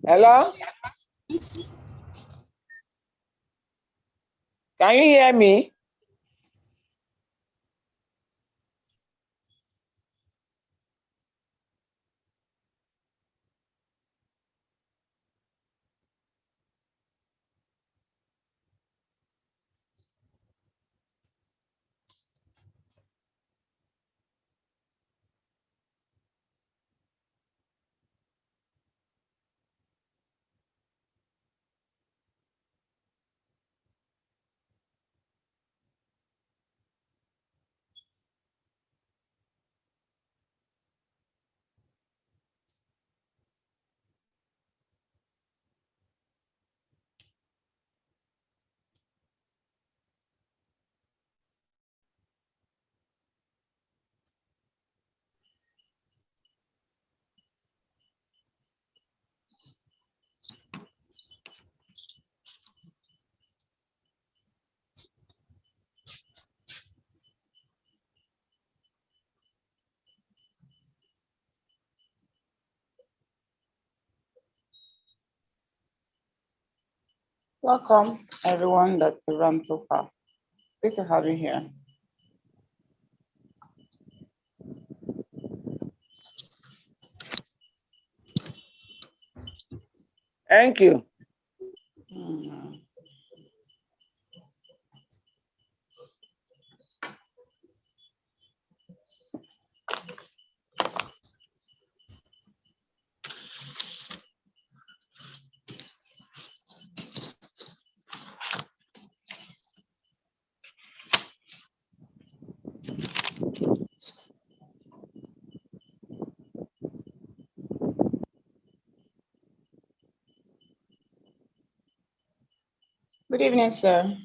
Hello? Can you hear me? Welcome, everyone that's around so far. Good to have you here. Thank you. Good evening, sir.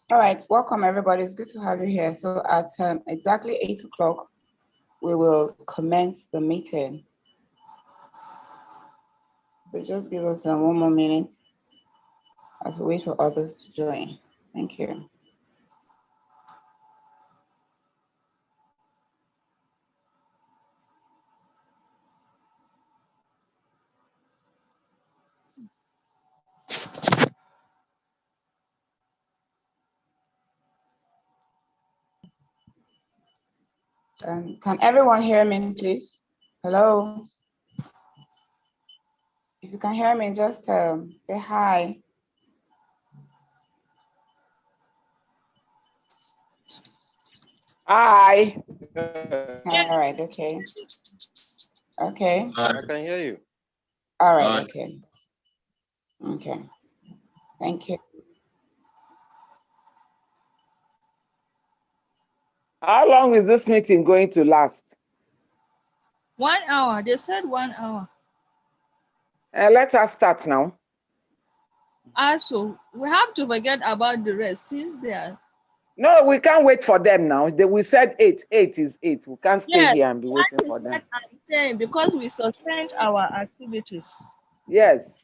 All right, welcome everybody. It's good to have you here. So at exactly 8 o'clock, we will commence the meeting. So just give us 1 more minute as we wait for others to join. Thank you. Can everyone hear me, please? Hello? If you can hear me, just say hi. Hi. All right, okay. Okay. I can hear you. All right, okay. Okay. Thank you. How long is this meeting going to last? 1 hour. They said 1 hour. Let us start now. Also, we have to forget about the rest since they are. No, we can't wait for them now. We said 8. 8 is 8. We can't stay Yes, here and be waiting that for is them. what I'm saying, because we suspend our activities. Yes.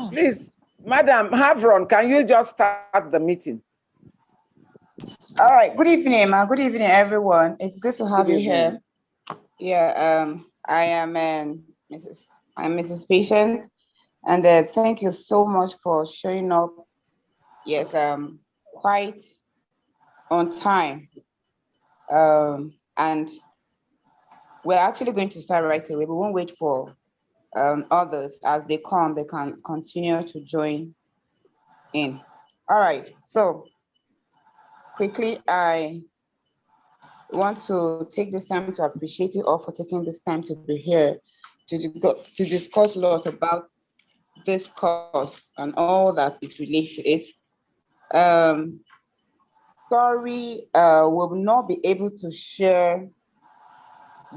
Please, Madam Havron, can you just start the meeting? All right. Good evening, ma. Good evening, everyone. It's good to have you here. Yeah. I am Mrs. Patient, and thank you so much for showing up. Yes. Quite on time. And we're actually going to start right away. We won't wait for others. As they come, they can continue to join in. All right. So quickly, I want to take this time to appreciate you all for taking this time to be here to discuss a lot about this course and all that it relates to it. Sorry, we will not be able to share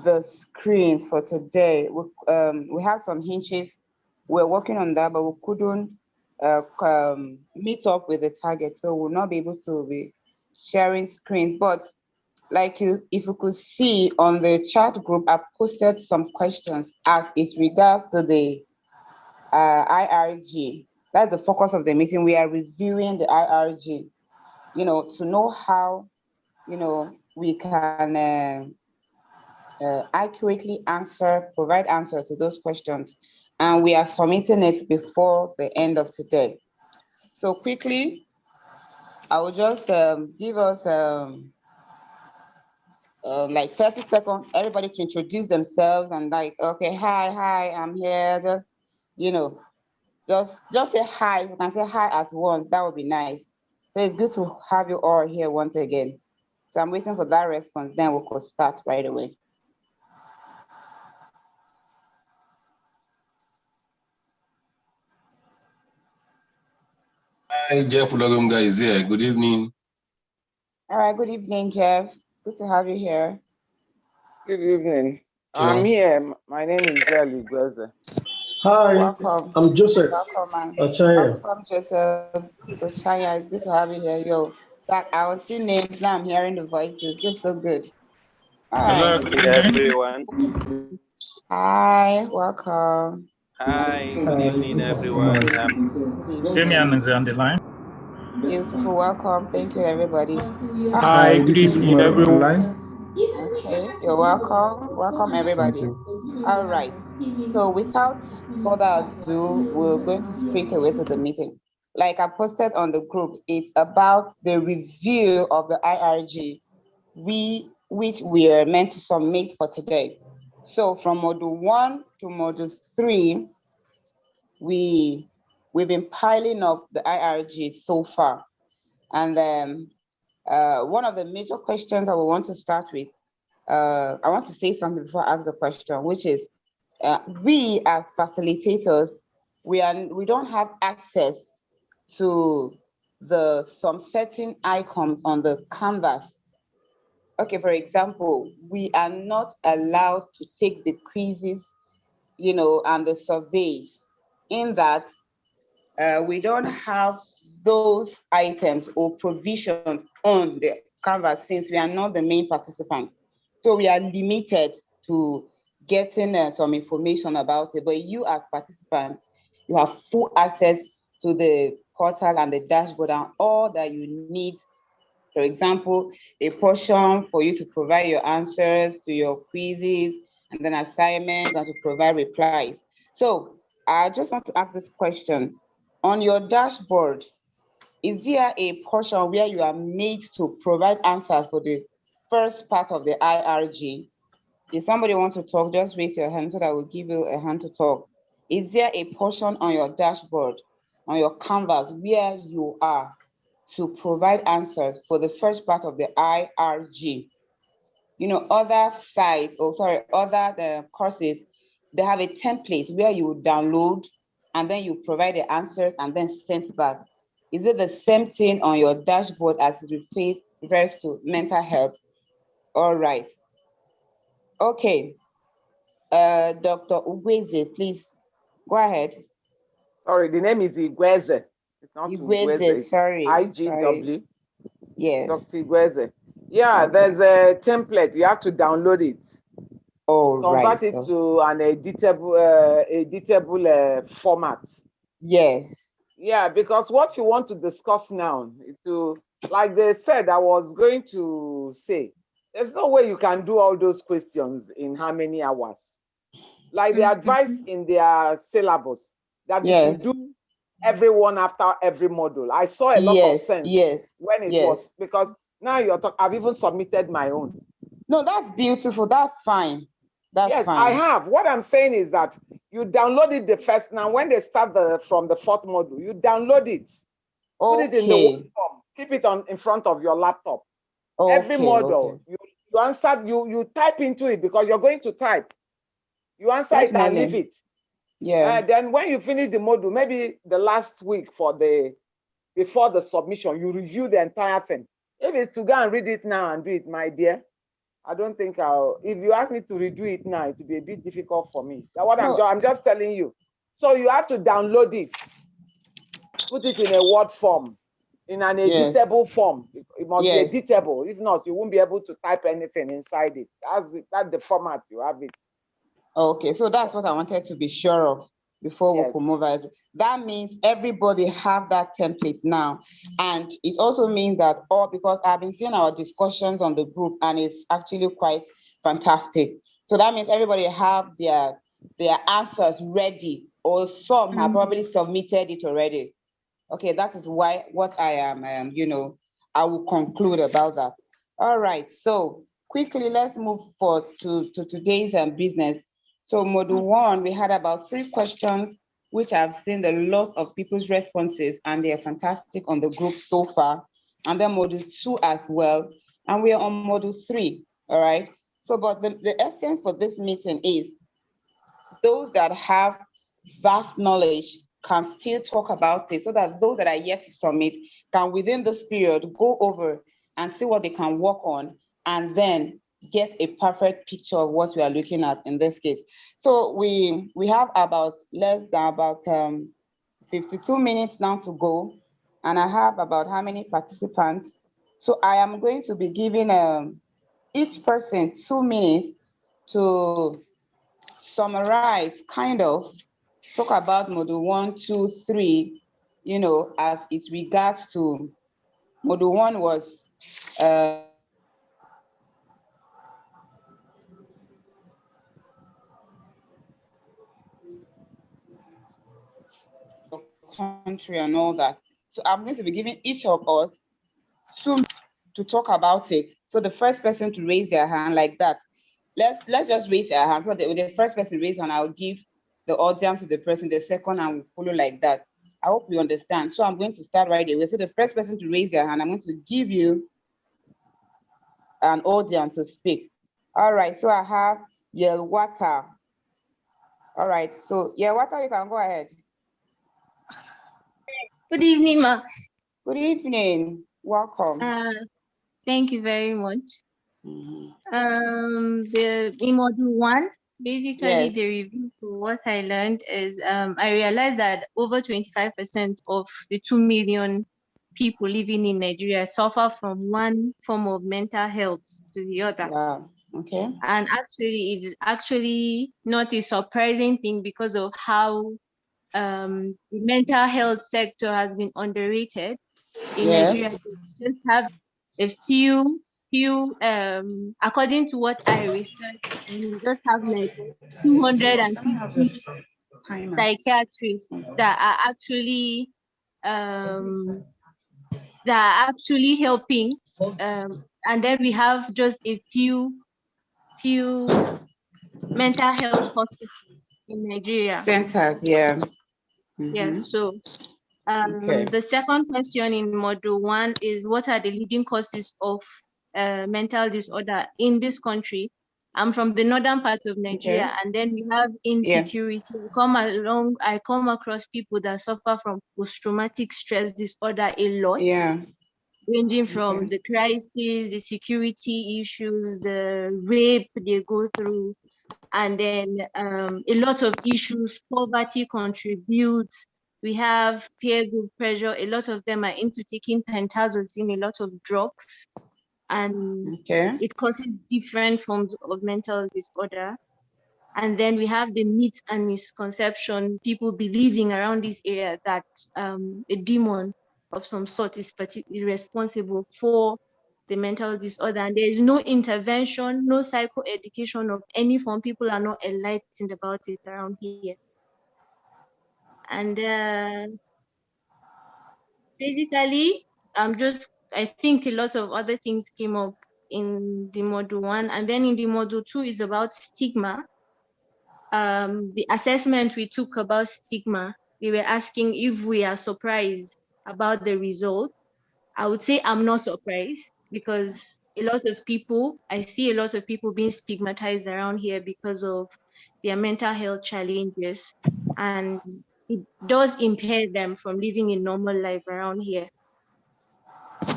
the screens for today. We have some hinges. We're working on that, but we couldn't meet up with the target, so we'll not be able to be sharing screens. But if you could see on the chat group, I posted some questions as it regards to the IRG. That's the focus of the meeting. We are reviewing the IRG, to know how, we can accurately provide answers to those questions. And we are submitting it before the end of today. So quickly, I will just give us like 30 seconds, everybody to introduce themselves and okay, hi, I'm here. Just say hi. You can say hi at once. That would be nice. So it's good to have you all here once again. So I'm waiting for that response. Then we could start right away. Hi, Jeff Ulogumga is here. Good evening. All right, good evening, Jeff. Good to have you here. Good evening. I'm here. My name is Jelly Gweze. Hi, welcome. I'm Joseph. Welcome, man. Achaya. Welcome, Joseph. Ochaya, it's good to have you here. I was seeing names, now I'm hearing the voices. This is so good. All right. Good evening, everyone. Hi, welcome. Hi, good evening, everyone. Damian is on the line. Beautiful, welcome. Thank you, everybody. Hi, good evening, everyone. Okay, you're welcome. Welcome, everybody. All right. So without further ado, we're going to straight away to the meeting. Like I posted on the group, it's about the review of the IRG, which we are meant to submit for today. So from module 1 to module 3, we've been piling up the IRG so far. And then one of the major questions I will want to start with, I want to say something before I ask the question, which is, we as facilitators, we don't have access to some certain icons on the canvas. Okay, for example, we are not allowed to take the quizzes, and the surveys, in that we don't have those items or provisions on the canvas since we are not the main participants. So we are limited to getting some information about it. But you as participants, you have full access to the portal and the dashboard and all that you need. For example, a portion for you to provide your answers to your quizzes, and then assignments, and to provide replies. So I just want to ask this question. On your dashboard, is there a portion where you are made to provide answers for the first part of the IRG? If somebody wants to talk, just raise your hand so that we'll give you a hand to talk. is there a portion on your dashboard, on your canvas, where you are to provide answers for the first part of the IRG? You know, other sites, other courses, they have a template where you download and then you provide the answers and then send back. Is it the same thing on your dashboard as it refers to mental health? All right. Okay. Dr. Ugweze, please go ahead. Sorry, the name is Igweze. It's not Ugweze, Ugweze. It's sorry. IGW. Yes. Dr. Igweze. Yeah, Okay. there's a template. You have to download it. Oh, Convert right. it to an editable format. Yes. Yeah, because what you want to discuss now, like they said, I was going to say, there's no way you can do all those questions in how many hours. Like the advice in their syllabus that you should do everyone after every module. I saw a lot of sense when it was, because now you're talking, I've even submitted my own. No, that's beautiful. That's fine. That's fine. I have. What I'm saying is that you download it the first. Now, when they start from the fourth module, you download it. Put it in the Word form. Keep it in front of your laptop. Every module, you answer, you type into it because you're going to type. You answer it and leave it. Yeah. Then when you finish the module, maybe the last week before the submission, you review the entire thing. If it's to go and read it now and do it, my dear, I don't think if you ask me to redo it now, it will be a bit difficult for me. That's what I'm just telling you. So you have to download it, put it in a Word form, in an editable form. It must be editable. If not, you won't be able to type anything inside it. That's the format you have it. Okay, so that's what I wanted to be sure of before we could move on. That means everybody have that template now. And it also means that because I've been seeing our discussions on the group and it's actually quite fantastic. So that means everybody have their answers ready, or some have probably submitted it already. Okay, that is what I am, I will conclude about that. All right, so quickly, let's move forward to today's business. So module 1, we had about 3 questions, which I've seen a lot of people's responses, and they are fantastic on the group so far. And then module 2 as well. And we are on module 3, all right? So, but the essence for this meeting is those that have vast knowledge can still talk about it, so that those that are yet to submit can, within this period, go over and see what they can work on, and then get a perfect picture of what we are looking at in this case. So we have about less than about 52 minutes now to go, and I have about how many participants? So I am going to be giving each person 2 minutes to summarize, kind of talk about module 1, 2, 3, as it regards to module 1 was country and all that. So I'm going to be giving each of us 2 to talk about it. So the first person to raise their hand like that. Let's just raise their hands. So the first person raise, and I'll give the audience to the person, the second, and we'll follow like that. I hope you understand. So I'm going to start right away. So the first person to raise their hand, I'm going to give you an audience to speak. All right, so I have Yelwata. All right, so Yelwata, you can go ahead. Good evening, ma. Good evening. Welcome. Thank you very much. In module 1, basically the review for what I learned is I realized that over 25% of the 2 million people living in Nigeria suffer from one form of mental health to the other. Wow. Okay. And actually, it's actually not a surprising thing because of how the mental health sector has been underrated in Nigeria. We just have a few according to what I researched, we just have like 250 psychiatrists that are actually helping, and then we have just a few mental health hospitals. in Nigeria. Centers, yeah. Yes, so Okay. the second question in module 1 is what are the leading causes of mental disorder in this country? I'm from the northern part of Nigeria, Okay. and then we have insecurity. I come across people that suffer from post-traumatic stress disorder a lot. Yeah. Ranging from the crisis, the security issues, the rape they go through, and then a lot of issues, poverty contributes. We have peer group pressure. A lot of them are into taking pentazocine, a lot of drugs, and it causes different forms of mental disorder. And then we have the myth and misconception, people believing around this area that a demon of some sort is responsible for the mental disorder. And there is no intervention, no psychoeducation of any form. People are not enlightened about it around here. And basically, I think a lot of other things came up in the module 1. And then in the module 2 is about stigma. The assessment we took about stigma, they were asking if we are surprised about the result. I would say I'm not surprised, because I see a lot of people being stigmatized around here because of their mental health challenges, and it does impair them from living a normal life around here.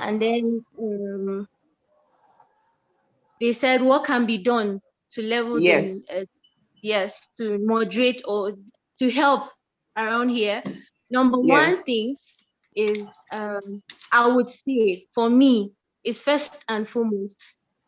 And then they said what can be done to level Yes. to moderate or to help around here. Number Yes. one thing is, I would say for me, is first and foremost,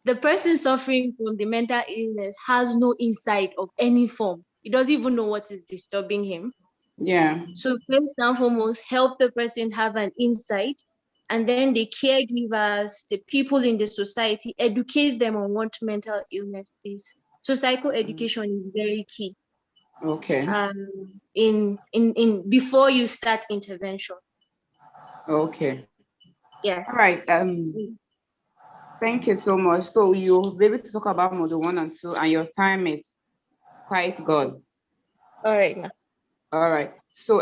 the person suffering from the mental illness has no insight of any form. He doesn't even know what is disturbing him. Yeah. So first and foremost, help the person have an insight, and then the caregivers, the people in the society, educate them on what mental illness is. So psychoeducation is very key. Okay. In before you start intervention. Okay. Yes. All right. Thank you so much. So you'll be able to talk about module 1 and 2, and your time is quite good. All right. All right. So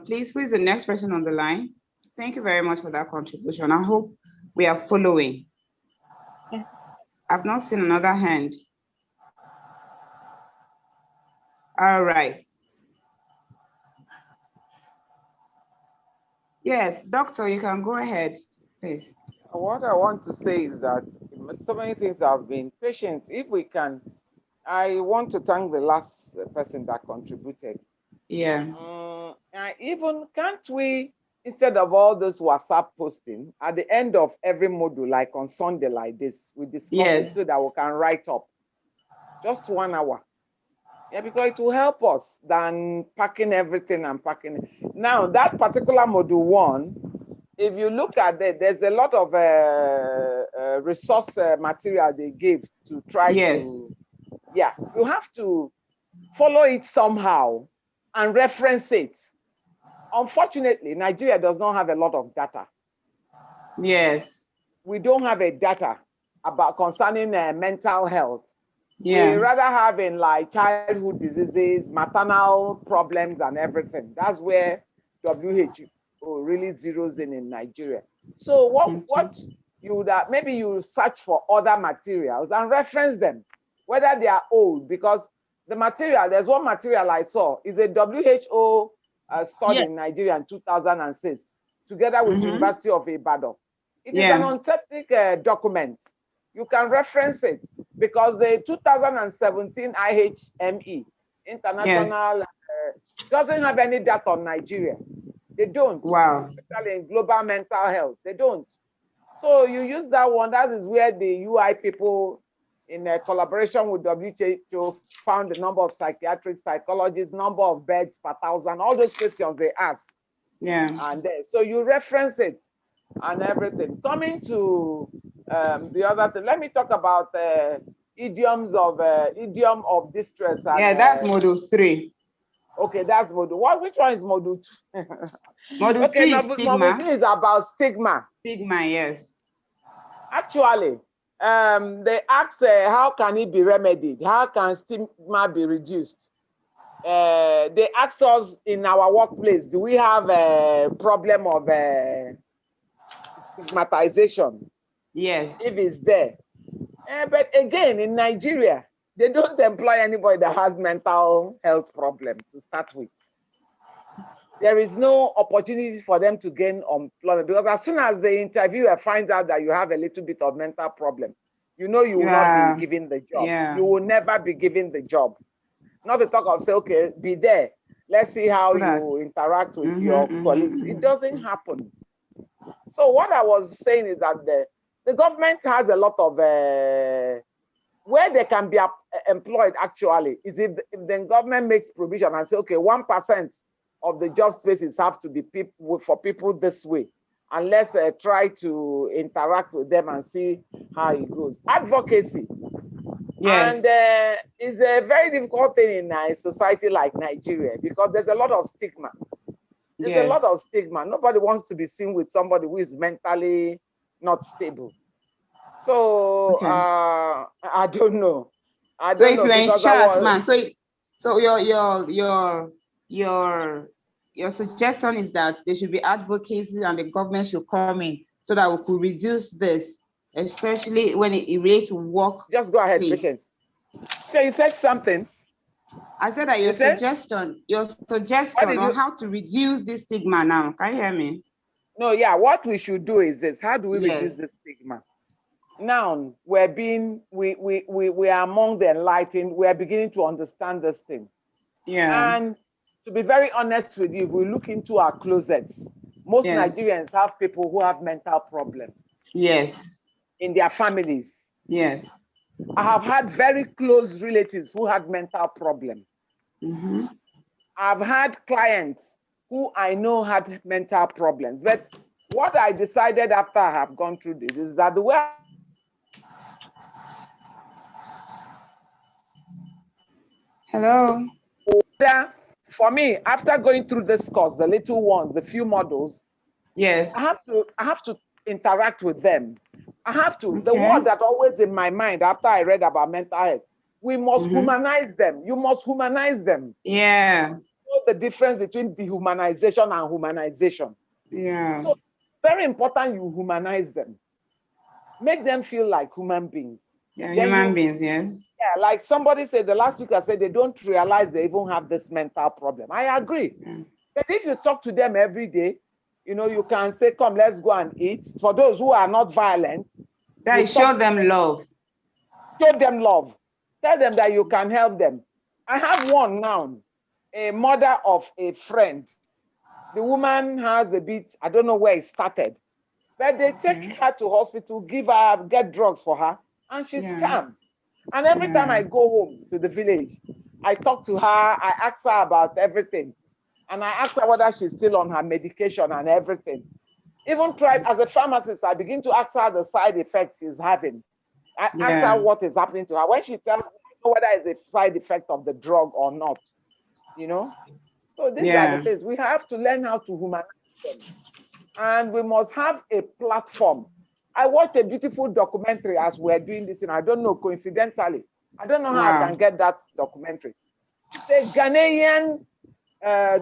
please, who is the next person on the line? Thank you very much for that contribution. I hope we are following. Yeah. I've not seen another hand. All right. Yes, doctor, you can go ahead, please. What I want to say is that so many things have been patience. If we can, I want to thank the last person that contributed. Yeah. Even can't we, instead of all this WhatsApp posting, at the end of every module, like on Sunday like this, we discuss it so that we can write up just 1 hour. Yeah, because it will help us than packing everything and packing it. Now, that particular module 1, if you look at it, there's a lot of resource material they gave to try to, yeah, you have to follow it somehow and reference it. Unfortunately, Nigeria does not have a lot of data. Yes. We don't have a data about concerning mental health. Yeah. We rather have in like childhood diseases, maternal problems and everything. That's where WHO really zeroes in Nigeria. So what you would maybe you search for other materials and reference them, whether they are old, because the material, there's one material I saw, is a WHO study in Nigeria in 2006, together with University of Ibadan. It is an authentic document. You can reference it because the 2017 IHME, International, doesn't have any data on Nigeria. They don't. Wow. Especially in global mental health, they don't. So you use that one. That is where the UI people, in a collaboration with WHO, found the number of psychiatric psychologists, number of beds per 1,000, all those questions they ask. Yeah. And so you reference it and everything. Coming to the other thing, let me talk about idiom of distress. And, yeah, that's module 3. Okay, that's module. Which one is module 2? Module 2 is stigma. Module 2 is about stigma. Stigma, yes. Actually, they ask how can it be remedied? How can stigma be reduced? they asked us in our workplace, do we have a problem of stigmatization? Yes. If it's there. But again, in Nigeria, they don't employ anybody that has mental health problem to start with. There is no opportunity for them to gain employment, because as soon as the interviewer finds out that you have a little bit of mental problem, you know you will not be given the job. You will never be given the job. Not to talk of say, okay, be there. Let's see how you interact with your colleagues. It doesn't happen. So what I was saying is that the government has a lot of where they can be employed actually is if the government makes provision and say, okay, 1% of the job spaces have to be for people this way. And let's try to interact with them and see how it goes. Advocacy. Yes. And it's a very difficult thing in a society like Nigeria because there's a lot of stigma. There's a lot of stigma. Nobody wants to be seen with somebody who is mentally not stable. So I don't know. So if you're in charge, man, so your suggestion is that there should be advocacy and the government should come in so that we could reduce this, especially when it relates to work. Just go ahead, Patience. So you said something. I said that your suggestion on how to reduce this stigma now. Can you hear me? No, yeah. What we should do is this. How do we reduce the stigma? Now we are among the enlightened. We are beginning to understand this thing. Yeah. And to be very honest with you, if we look into our closets, most Nigerians have people who have mental problems. Yes. In their families. Yes. I have had very close relatives who had mental problems. Mm-hmm. I've had clients who I know had mental problems. But what I decided after I have gone through this is that the way hello. For me, after going through this course, the little ones, the few models, yes, I have to interact with them. I have to. Okay. The word that always in my mind after I read about mental health, we must humanize them. You must humanize them. Yeah. Know the difference between dehumanization and humanization. Yeah. So very important you humanize them. Make them feel like human beings. Yeah, human beings, yeah. Yeah, like somebody said, the last speaker said they don't realize they even have this mental problem. I agree. Yeah. But if you talk to them every day, you know, you can say, come, let's go and eat. For those who are not violent. That show them love. Show them love. Tell them that you can help them. I have one now, a mother of a friend. The woman has a bit, I don't know where it started, but they take her to hospital, get drugs for her, and she's calm. And every time I go home to the village, I talk to her, I ask her about everything. And I ask her whether she's still on her medication and everything. Even as a pharmacist, I begin to ask her the side effects she's having. I ask her what is happening to her. When she tells me, I know whether it's a side effect of the drug or not, you know? So these are the things. We have to learn how to humanize them. And we must have a platform. I watched a beautiful documentary as we're doing this, and I don't know, coincidentally, I don't know how I can get that documentary. It's a Ghanaian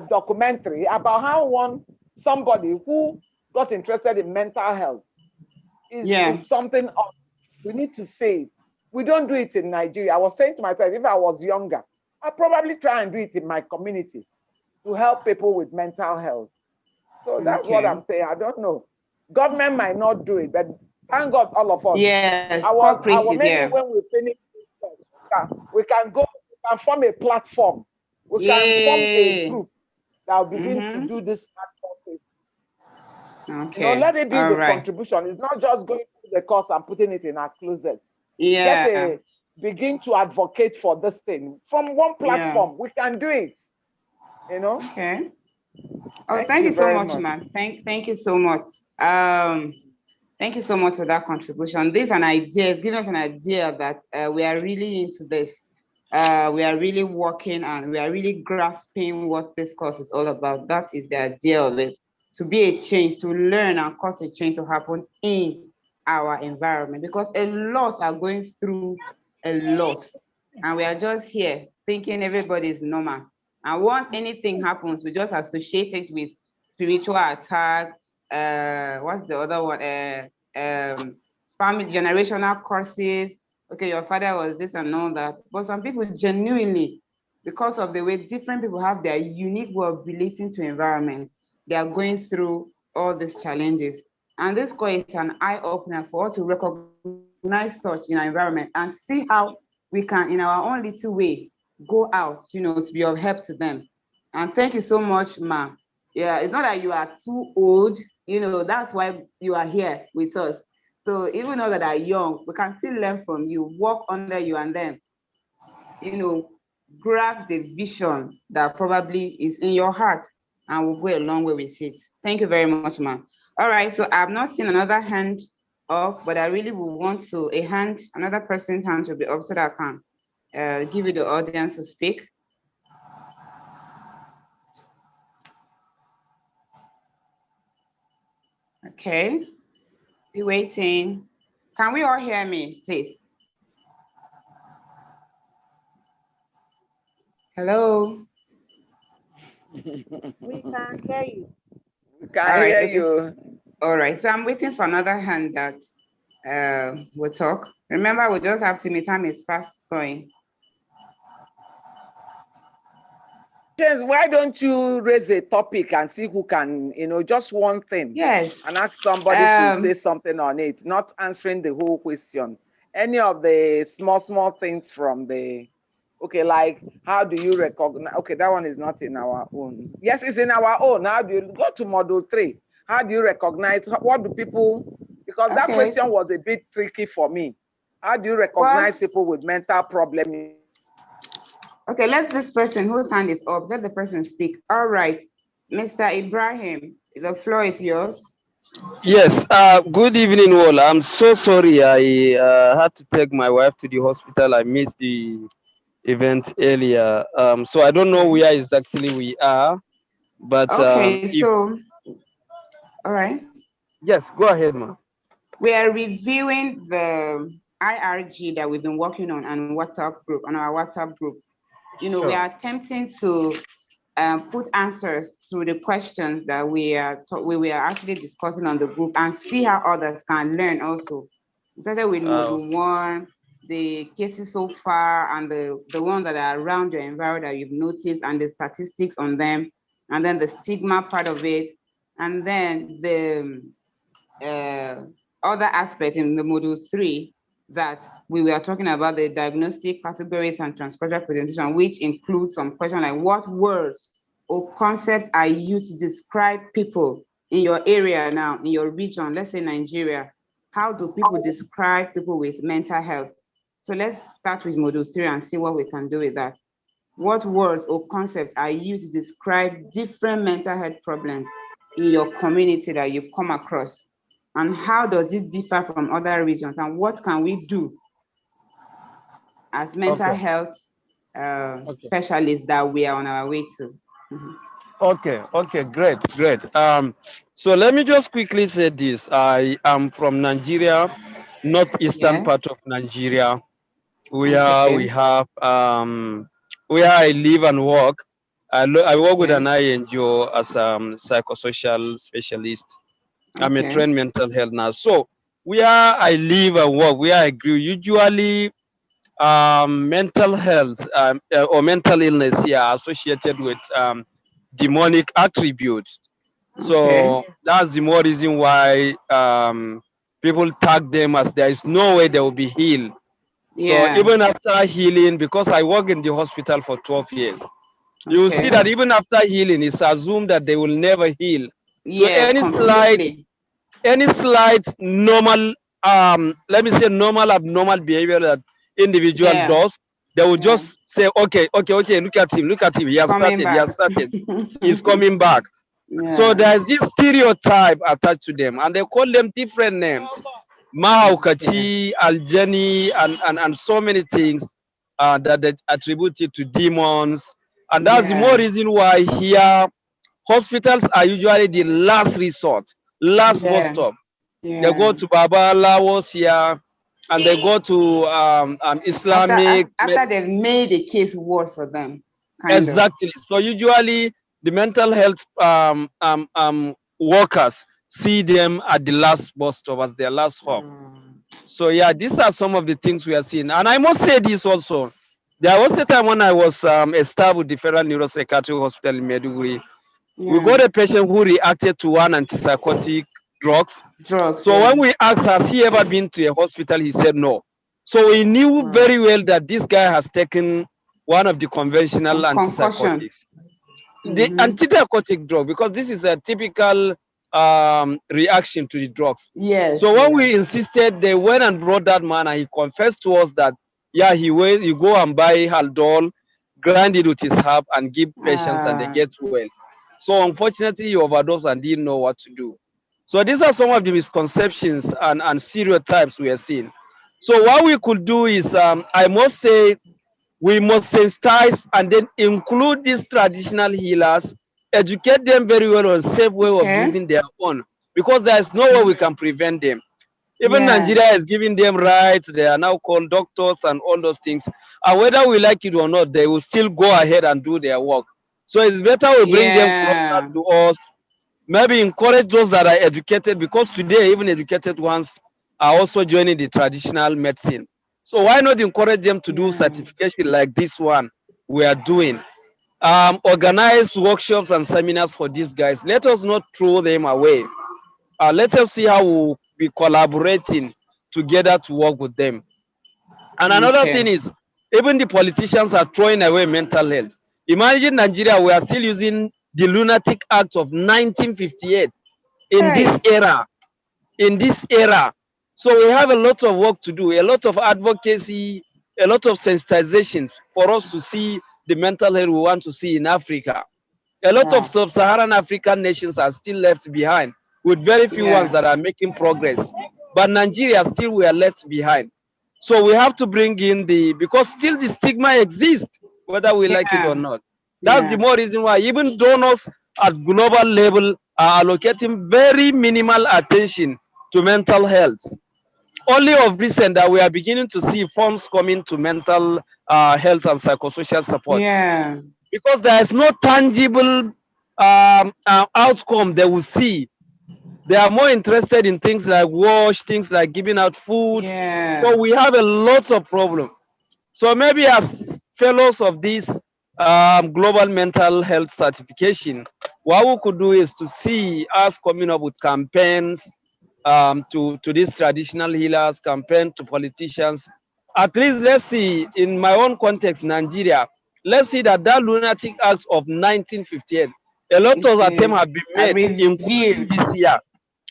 documentary about how somebody who got interested in mental health is something else. We need to say it. We don't do it in Nigeria. I was saying to myself, if I was younger, I'd probably try and do it in my community to help people with mental health. So that's what I'm saying. I don't know. Government might not do it, but thank God all of us. Yes, maybe when we finish, we can form a platform. We can form a group that will begin to do this platform. Okay. You know, let it be the contribution. It's not just going to the course and putting it in our closet. Yeah. Begin to advocate for this thing from one platform. Yeah. We can do it. You know. Okay. Oh, thank you so much, man. Thank you so much. Thank you so much for that contribution. This is an idea. It's given us an idea that we are really into this. We are really working and we are really grasping what this course is all about. That is the idea of it. To be a change, to learn and cause a change to happen in our environment, because a lot are going through a lot. And we are just here thinking everybody is normal. And once anything happens, we just associate it with spiritual attack. What's the other one? Family generational curses. Okay, your father was this and all that. But some people genuinely, because of the way different people have their unique way of relating to environment, they are going through all these challenges. And this call is an eye-opener for us to recognize such in our environment and see how we can, in our own little way, go out, to be of help to them. And thank you so much, Ma. Yeah, it's not that you are too old, that's why you are here with us. So even though that are young, we can still learn from you, walk under you, and then, grasp the vision that probably is in your heart, and we'll go a long way with it. Thank you very much, Ma. All right, so I've not seen another hand up, but I really would want another person's hand to be up so that I can give you the audience to speak. Okay, still waiting. Can we all hear me, please? Hello? We can hear you. We can hear you. All right, so I'm waiting for another hand that will talk. Remember, we just have to meet time is fast going. James, why don't you raise a topic and see who can, just one thing. Yes. And ask somebody to say something on it, not answering the whole question. Any of the small things from the, okay, like how do you recognize, okay, that one is not in our own. Yes, it's in our own. How do you go to module 3? How do you recognize, what do people, because that question was a bit tricky for me. How do you recognize people with mental problems? Okay, let this person whose hand is up, let the person speak. All right, Mr. Ibrahim, the floor is yours. Yes, good evening all. I'm so sorry I had to take my wife to the hospital. I missed the event earlier. So I don't know where exactly we are, but okay, so, all right. Yes, go ahead, ma. We are reviewing the IRG that we've been working on our WhatsApp group. Sure. We are attempting to put answers to the questions that we are actually discussing on the group and see how others can learn also. We started with module 1, the cases so far, and the ones that are around your environment that you've noticed, and the statistics on them, and then the stigma part of it, and then the other aspect in the module 3 that we were talking about, the diagnostic categories and transcultural presentation, which includes some questions like what words or concepts are used to describe people in your area now, in your region, let's say Nigeria. How do people describe people with mental health? So let's start with module 3 and see what we can do with that. What words or concepts are used to describe different mental health problems in your community that you've come across? And how does it differ from other regions? And what can we do as mental health specialists that we are on our way to? Okay, great. So let me just quickly say this. I am from Nigeria, northeastern part of Nigeria, where we have where I live and work. I work with an INGO as psychosocial specialist. I'm a trained mental health nurse. So where I live and work, where I grew, usually mental health or mental illness here are associated with demonic attributes. So that's the more reason why people tag them as there is no way they will be healed. So even after healing, because I work in the hospital for 12 years, you will see that even after healing, it's assumed that they will never heal. So any slight normal, let me say normal abnormal behavior that individual does, they will just say, okay, look at him, he has started, he's coming back. So there's this stereotype attached to them, and they call them different names, Mahaukachi, Aljani, and so many things that they attribute it to demons. And that's the more reason why here hospitals are usually the last resort, last bus stop. They go to Baba Lawos here, and they go to Islamic. After they've made the case worse for them. kind of. Exactly. So usually the mental health workers see them at the last bus stop as their last hop. So yeah, these are some of the things we are seeing. And I must say this also. There was a time when I was a staff with the Federal Neuropsychiatric Hospital in Maiduguri. We Yeah. got a patient who reacted to one antipsychotic drugs. Drugs, So yeah. when we asked, has he ever been to a hospital? He said no. So we knew very well that this guy has taken one of the conventional Concussions. antipsychotics. The antipsychotic drug, because this is a typical reaction to the drugs. Yes. So when we insisted, they went and brought that man, and he confessed to us that yeah, he go and buy Haldol, grind it with his herb, and give patients, and they get well. So unfortunately, he overdosed and didn't know what to do. So these are some of the misconceptions and stereotypes we are seeing. So what we could do is, I must say, we must sensitize and then include these traditional healers, educate them very well on safe way of using their own, because there is no way we can prevent them. Even Nigeria is giving them rights. They are now called doctors and all those things. And whether we like it or not, they will still go ahead and do their work. So it's better we bring them closer to us. Maybe encourage those that are educated, because today even educated ones are also joining the traditional medicine. So why not encourage them to do certification like this one we are doing? Organize workshops and seminars for these guys. Let us not throw them away. Let us see how we'll be collaborating together to work with them. And another thing is, even the politicians are throwing away mental health. Imagine Nigeria, we are still using the Lunatic Act of 1958 in this era. In this era. So we have a lot of work to do, a lot of advocacy, a lot of sensitizations for us to see the mental health we want to see in Africa. A lot of sub-Saharan African nations are still left behind, with very few ones that are making progress. But Nigeria still we are left behind. So we have to bring in because still the stigma exists, whether we like it or not. That's the more reason why even donors at global level are allocating very minimal attention to mental health. Only of recent that we are beginning to see funds coming to mental health and psychosocial support. Because there is no tangible outcome they will see. They are more interested in things like wash, things like giving out food. So we have a lot of problems. So maybe as fellows of this global mental health certification, what we could do is to see us coming up with campaigns to these traditional healers, campaign to politicians. At least let's see, in my own context, Nigeria, let's see that Lunatic Act of 1958, a lot of attempts have been made, including this year.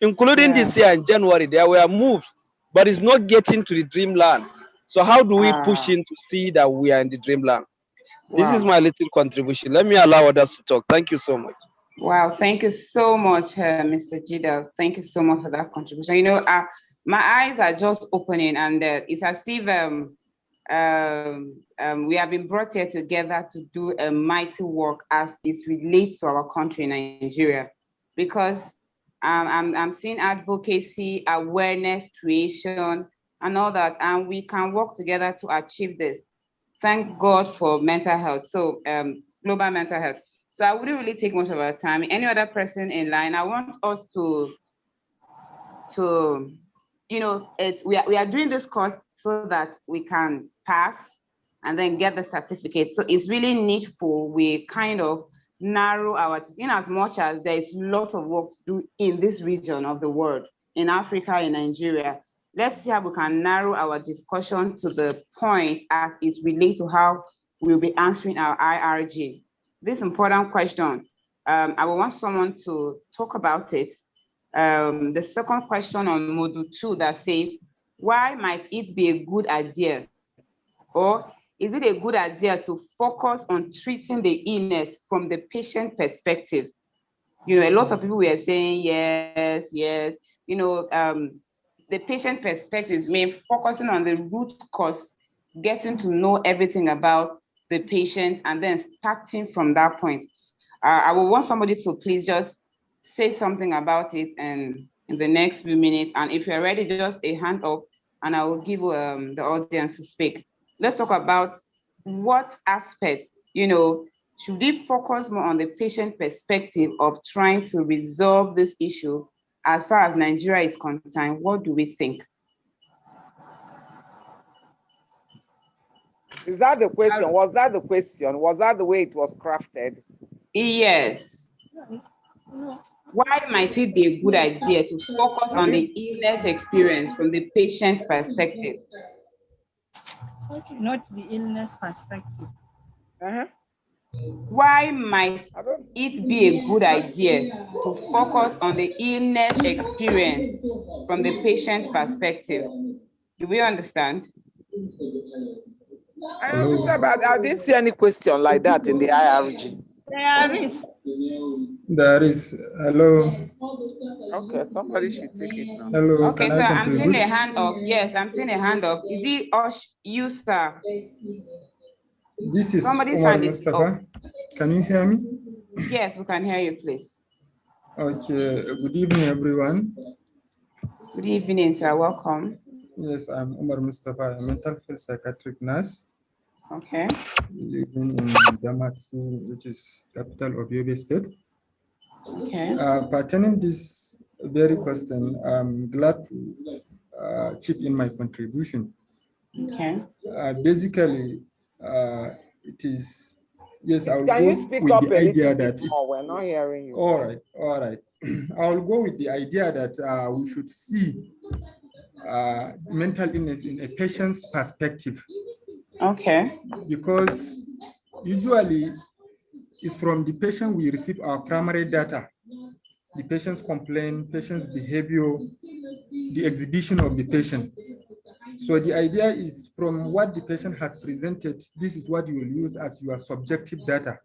Including this year in January, there were moves, but it's not getting to the dreamland. So how do we push in to see that we are in the dreamland? This is my little contribution. Let me allow others to talk. Thank you so much. Wow, thank you so much, Mr. Jidal. Thank you so much for that contribution. You know, my eyes are just opening, and it's as if we have been brought here together to do a mighty work as it relates to our country, Nigeria, because I'm seeing advocacy, awareness, creation, and all that, and we can work together to achieve this. Thank God for mental health. So global mental health. So I wouldn't really take much of our time. Any other person in line? I want us to you know, we are doing this course so that we can pass and then get the certificate. So it's really needful we kind of narrow our, in as much as there is lots of work to do in this region of the world, in Africa, in Nigeria. Let's see how we can narrow our discussion to the point as it relates to how we'll be answering our IRG. This important question, I will want someone to talk about it. The second question on module 2 that says, why might it be a good idea, or is it a good idea to focus on treating the illness from the patient perspective? You know, a lot of people were saying yes, yes. You know, the patient perspective means focusing on the root cause, getting to know everything about the patient, and then starting from that point. I will want somebody to please just say something about it and in the next few minutes. And if you're ready, just a hand up and I will give the audience to speak. Let's talk about what aspects, you know, Should we focus more on the patient perspective of trying to resolve this issue as far as Nigeria is concerned? What do we think? Is that the question? Was that the question? Was that the way it was crafted? Yes. Why might it be a good idea to focus on the illness experience from the patient's perspective? Okay, not the illness perspective. Why might it be a good idea to focus on the illness experience from the patient's perspective? Do we understand? I understand, but I didn't see any question like that in the IRG. There is. There is. Hello. Okay, somebody should take it now. Hello. Okay, Can so I I'm seeing contribute? a hand up. Yes, I'm seeing a hand up. Is it you, sir? This is Somebody's Omar hand is Mustafa. up. Can you hear me? Yes, we can hear you, please. Okay. Good evening, everyone. Good evening, sir. Welcome. Yes, I'm Omar Mustafa, a mental health psychiatric nurse. Okay. Living in Damaturu, which is capital of Yobe State. Okay. Pertaining this very question, I'm glad to chip in my contribution. Okay. Basically, it is, yes, I'll Can go you speak with up the a idea little that bit more? We're not hearing you. All right. I'll go with the idea that we should see mental illness in a patient's perspective. Okay. Because usually it's from the patient we receive our primary data, the patient's complaint, patient's behavior, the exhibition of the patient. So the idea is from what the patient has presented, this is what you will use as your subjective data.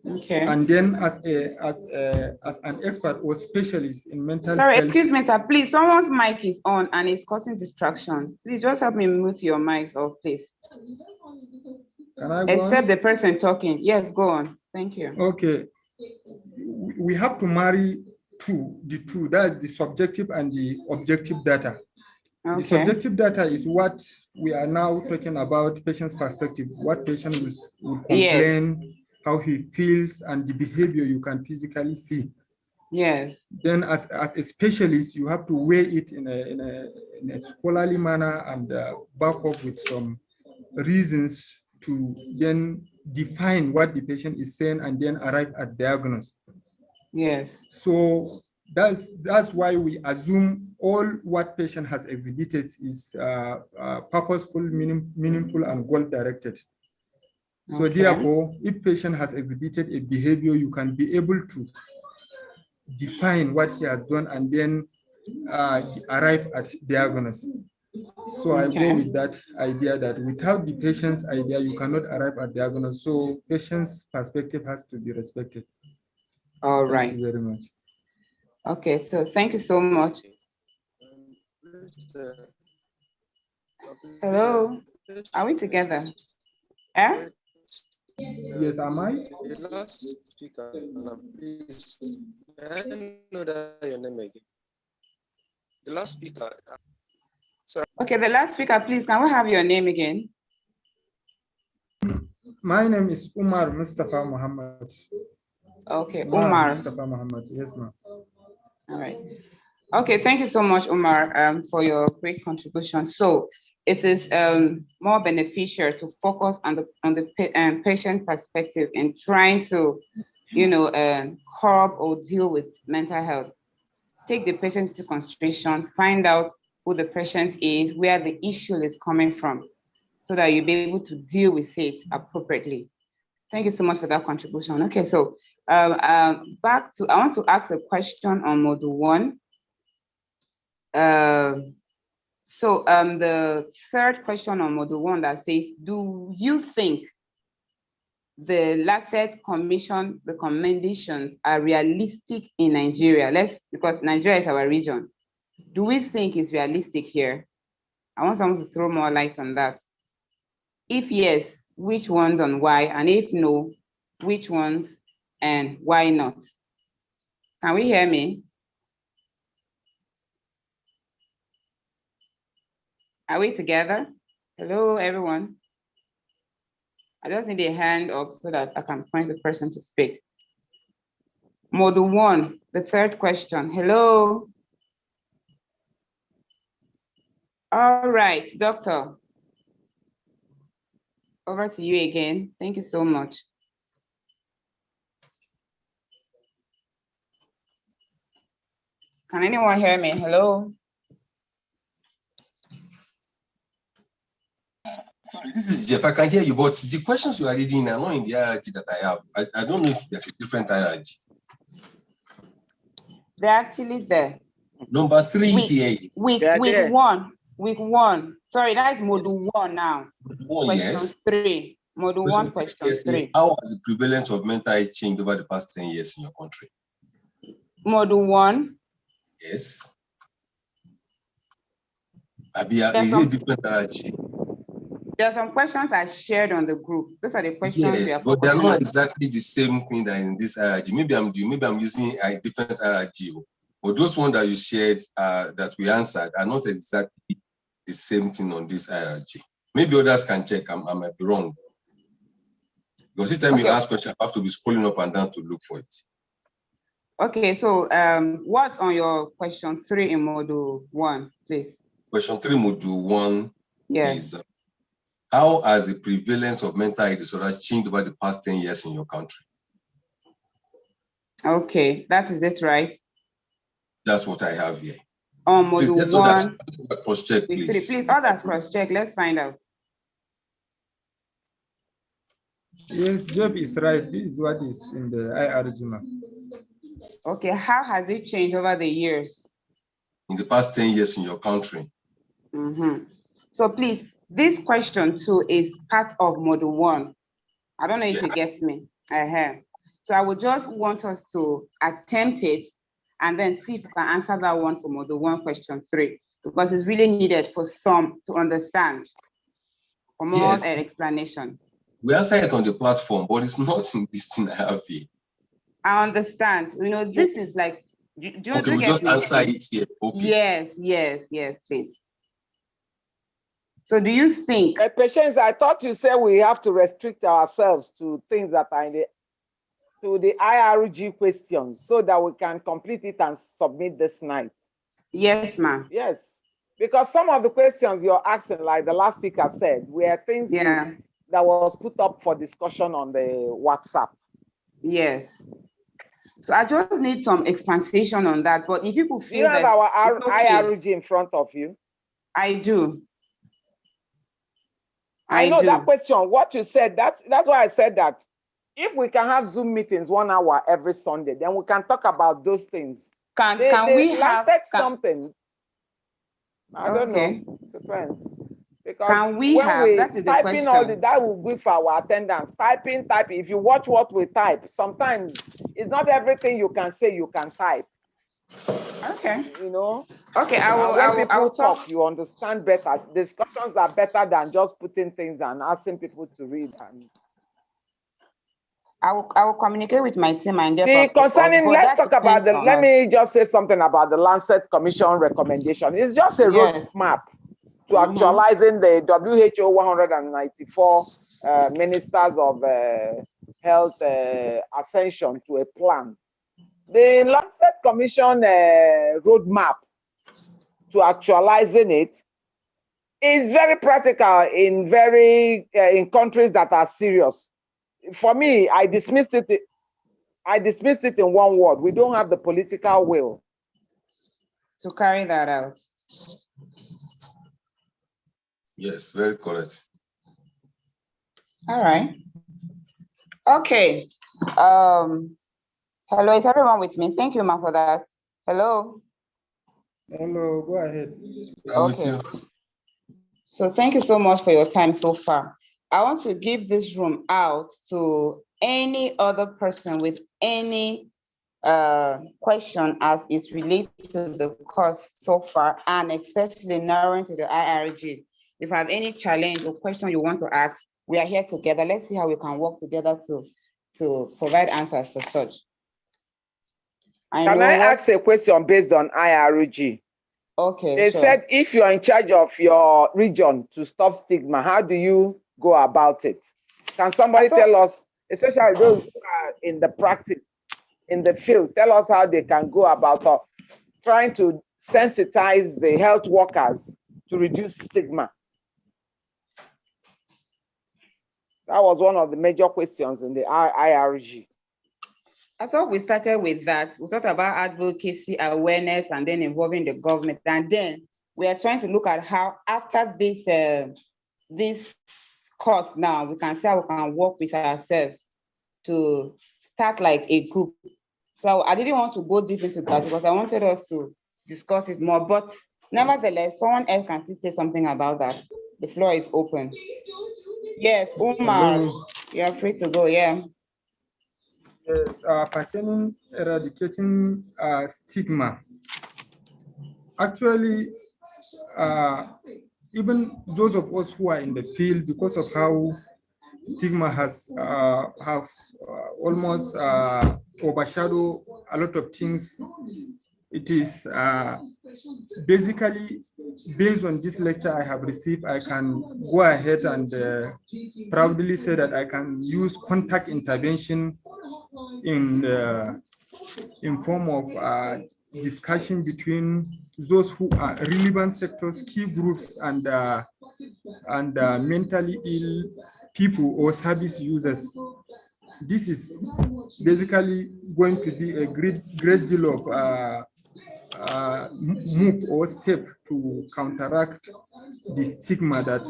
Okay. And then as an expert or specialist in mental Sorry, health. excuse me, sir. Please, someone's mic is on and it's causing distraction. Please just help me mute your mics off, please. Can I go Except on? the person talking. Yes, go on. Thank you. Okay. We have to marry the two. That's the subjective and the objective data. Okay. The subjective data is what we are now talking about, patient's perspective, what patient will complain, yes, how he feels, and the behavior you can physically see. Yes. Then as a specialist, you have to weigh it in a scholarly manner and back up with some reasons to then define what the patient is saying and then arrive at diagnosis. Yes. So that's why we assume all what patient has exhibited is purposeful, meaningful, and goal-directed. So okay, therefore, if patient has exhibited a behavior, you can be able to define what he has done and then arrive at diagnosis. So okay, I go with that idea that without the patient's idea, you cannot arrive at diagnosis. So patient's perspective has to be respected. All right. Thank you very much. Okay, so thank you so much. Hello, are we together? Eh? Yes, am I? The last speaker, please, I know that your name again. The last speaker. Sorry. Okay, the last speaker, please, can we have your name again? My name is Umar Mustafa Muhammad. Okay, Umar. Mustafa Muhammad, yes, ma'am. All right. Okay, thank you so much, Umar, for your great contribution. So it is more beneficial to focus on the patient perspective in trying to, curb or deal with mental health. Take the patient into consideration, find out who the patient is, where the issue is coming from, so that you'll be able to deal with it appropriately. Thank you so much for that contribution. Okay, so I want to ask a question on module 1. The third question on module 1 that says, do you think the Lancet Commission recommendations are realistic in Nigeria? Because Nigeria is our region. Do we think it's realistic here? I want someone to throw more light on that. If yes, which ones and why? And if no, which ones and why not? Can we hear me? Are we together? Hello, everyone. I just need a hand up so that I can point the person to speak. Module 1, the third question. Hello. All right, doctor. Over to you again. Thank you so much. Can anyone hear me? Hello? Sorry, this is Jeff. I can hear you, but the questions you are reading are not in the IRG that I have. I don't know if there's a different IRG. They're actually there. Number 3 here. Week 1. Sorry, that's module 1 now. Question 3. Module 1, question 3. How has the prevalence of mental health changed over the past 10 years in your country? Module 1. Yes. Is it a different IRG? There are some questions I shared on the group. Those are the questions we are but they're focusing not on. exactly the same thing that in this IRG. Maybe I'm using a different IRG. But those ones that you shared that we answered are not exactly the same thing on this IRG. Maybe others can check. I might be wrong. Because each time you ask questions, I have to be scrolling up and down to look for it. Okay, so what on your question 3 in module 1, please? Question 3, module 1 is how has the prevalence of mental health disorders changed over the past 10 years in your country? Okay, that is it, right? That's what I have here. On module 1, cross-check, please. Please, others cross-check. Let's find out. Yes, Job is right. This is what is in the IRG map. Okay, how has it changed over the years? In the past 10 years in your country. So please, this question too is part of module 1. I don't know if you get me. So I would just want us to attempt it and then see if you can answer that one for module 1, question 3, because it's really needed for some to understand, for more explanation. We answer it on the platform, but it's not in this thing I have here. I understand. You know, this is like, do we just answer it here. Okay. Yes, please. So do you think? Patience, I thought you said we have to restrict ourselves to things that are in the IRG questions so that we can complete it and submit this night. Yes, ma'am. Yes, because some of the questions you're asking, like the last speaker said, were things that was put up for discussion on the WhatsApp. Yes. So I just need some expansion on that. But if you could feel you have our IRG in front of you? I do. I know that question, what you said, that's why I said that if we can have Zoom meetings 1 hour every Sunday, then we can talk about those things. Can we have something? I don't know. Depends. Because can we have, that is the typing question. that will be for our attendance. Typing. If you watch what we type, sometimes it's not everything you can say you can type. Okay. You know? Okay, when people talk, you understand better. Discussions are better than just putting things and asking people to read. I will communicate with my team and get let's talk about let me just say something about the Lancet Commission recommendation. It's just a roadmap to actualizing the WHO 194 ministers of health ascension to a plan. The Lancet Commission roadmap to actualizing it is very practical in in countries that are serious. For me, I dismissed it in one word. We don't have the political will to carry that out. Yes, very correct. All right. Okay. Hello, is everyone with me? Thank you, Ma, for that. Hello. Hello, go ahead. Okay. So thank you so much for your time so far. I want to give this room out to any other person with any question as it's related to the course so far, and especially narrowing to the IRG. If you have any challenge or question you want to ask, we are here together. Let's see how we can work together to provide answers for such. Can I ask a question based on IRG? Okay. They said if you are in charge of your region to stop stigma, how do you go about it? Can somebody tell us, especially those who are in the practice, in the field, tell us how they can go about trying to sensitize the health workers to reduce stigma? That was one of the major questions in the IRG. I thought we started with that. We talked about advocacy, awareness, and then involving the government. And then we are trying to look at how after this course now, we can see how we can work with ourselves to start like a group. So I didn't want to go deep into that because I wanted us to discuss it more. But nevertheless, someone else can still say something about that. The floor is open. Yes, Umar, you are free to go, yeah. Yes, pertaining eradicating stigma. Actually, even those of us who are in the field, because of how stigma has almost overshadowed a lot of things, it is basically based on this lecture I have received, I can go ahead and proudly say that I can use contact intervention in form of discussion between those who are relevant sectors, key groups, and mentally ill people or service users. This is basically going to be a great deal of move or step to counteract the stigma that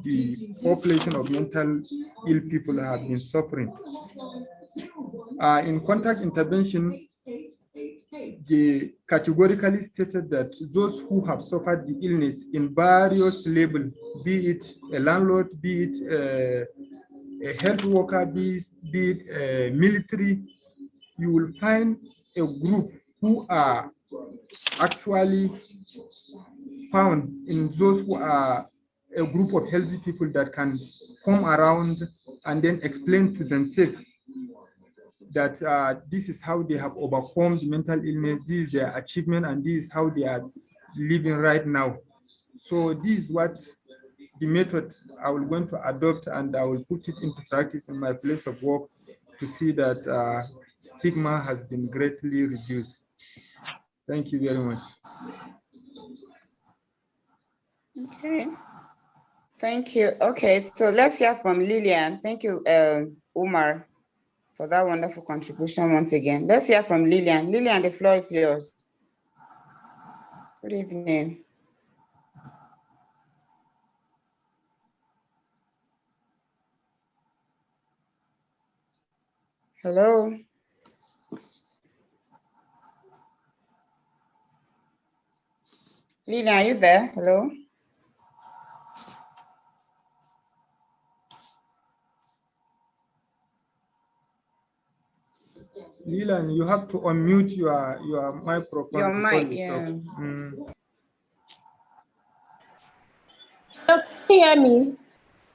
the population of mental ill people have been suffering. In contact intervention, they categorically stated that those who have suffered the illness in various levels, be it a landlord, be it a health worker, be it military, you will find a group who are actually found in those who are a group of healthy people that can come around and then explain to themselves that this is how they have overcome the mental illness, this is their achievement, and this is how they are living right now. So this is what the method I will going to adopt, and I will put it into practice in my place of work to see that stigma has been greatly reduced. Thank you very much. Okay. Thank you. Okay, so let's hear from Lillian. Thank you, Umar, for that wonderful contribution once again. Let's hear from Lillian. Lillian, the floor is yours. Good evening. Hello. Lillian, are you there? Hello. Lillian, you have to unmute your microphone. Your mic, yeah. Can you hear me?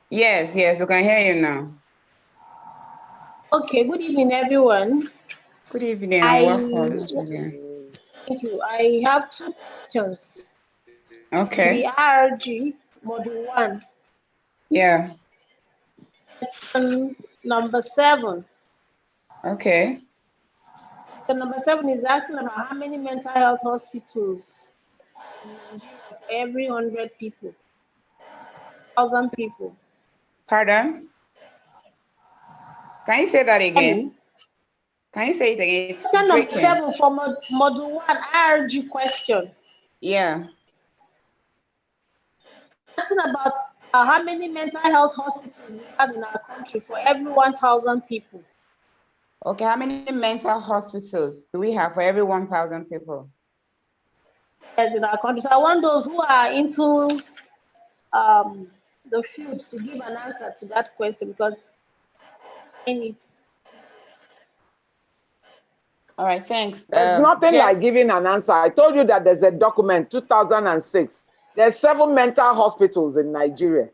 Yes, we can hear you now. Okay, good evening, everyone. Good evening and welcome, Lillian. Thank you. I have two questions. Okay. The IRG, Module 1. Yeah. Question number 7. Okay. So number 7 is asking about how many mental health hospitals for every 100 people, 1,000 people. Pardon? Can you say that again? Can you say it again? It's question breaking. Number 7 for Module 1, IRG question. Yeah. Asking about how many mental health hospitals we have in our country for every 1,000 people. Okay, how many mental hospitals do we have for every 1,000 people? Yes, in our country. So I want those who are into the field to give an answer to that question, because all right, thanks. There's nothing like giving an answer. I told you that there's a document, 2006. There's 7 mental hospitals in Nigeria.